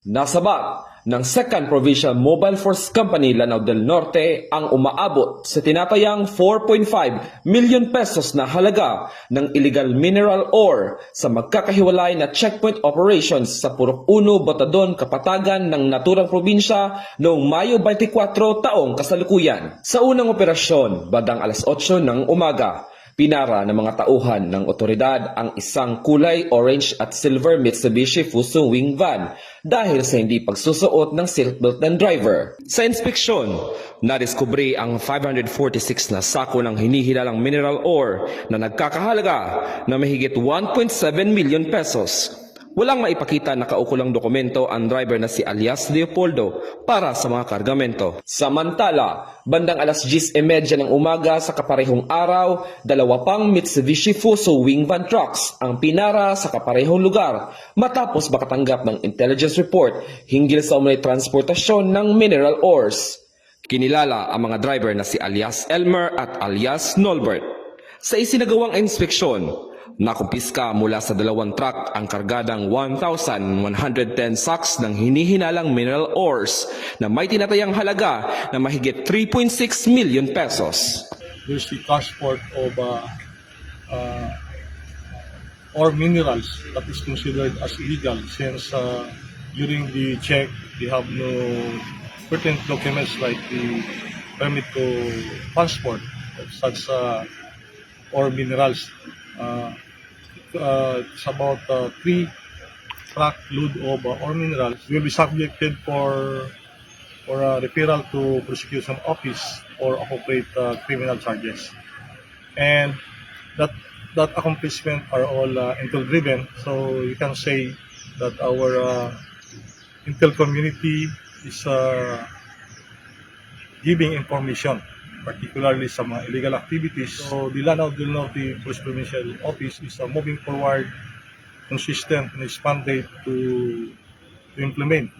Nasabat ng 2nd Provincial Mobile Force Company Lanao del Norte ang umaabot sa tinatayang 4.5 million pesos na halaga ng illegal mineral ore sa magkakahiwalay na checkpoint operations sa Purok 1, Botadon, Kapatagan ng naturang probinsya noong Mayo 24 taong kasalukuyan. Sa unang operasyon, bandang alas 8 ng umaga, pinara ng mga tauhan ng otoridad ang isang kulay orange at silver Mitsubishi Fuso wing van dahil sa hindi pagsusuot ng seatbelt ng driver. Sa inspeksyon, nadiskubre ang 546 na sako ng hinihilalang mineral ore na nagkakahalaga na mahigit 1.7 million pesos. Walang maipakita na kaukulang dokumento ang driver na si alias Leopoldo para sa mga kargamento. Samantala, bandang alas 10:30 ng umaga sa kaparehong araw, dalawa pang Mitsubishi Fuso wing van trucks ang pinara sa kaparehong lugar matapos makatanggap ng intelligence report hinggil sa umano'y transportasyon ng mineral ores. Kinilala ang mga driver na si alias Elmer at alias Nolbert. Sa isinagawang inspeksyon, nakumpiska mula sa dalawang truck ang kargadang 1,110 sacks ng hinihinalang mineral ores na may tinatayang halaga na mahigit 3.6 million pesos. There's the transport of ore minerals that is considered as illegal since during the check they have no pertinent documents like the permit to transport of such ore minerals. It's about 3 truck load of ore minerals will be subjected for referral to prosecution office or appropriate criminal charges, and that accomplishment are all intel driven. So you can say that our intel community is giving information particularly sa mga illegal activities. So the Lanao del Norte Police Provincial Office is moving forward consistent in its mandate to implement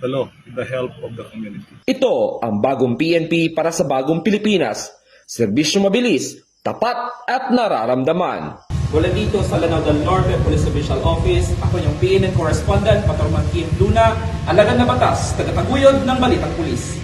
the law with the help of the community. Ito ang bagong PNP para sa bagong Pilipinas. Serbisyo mabilis, tapat at nararamdaman. Mula dito sa Lanao del Norte Police Provincial Office, ako yung PNN Correspondent, Patrolman Kim Luna, alagad na batas, tagataguyod ng Balitang Pulis.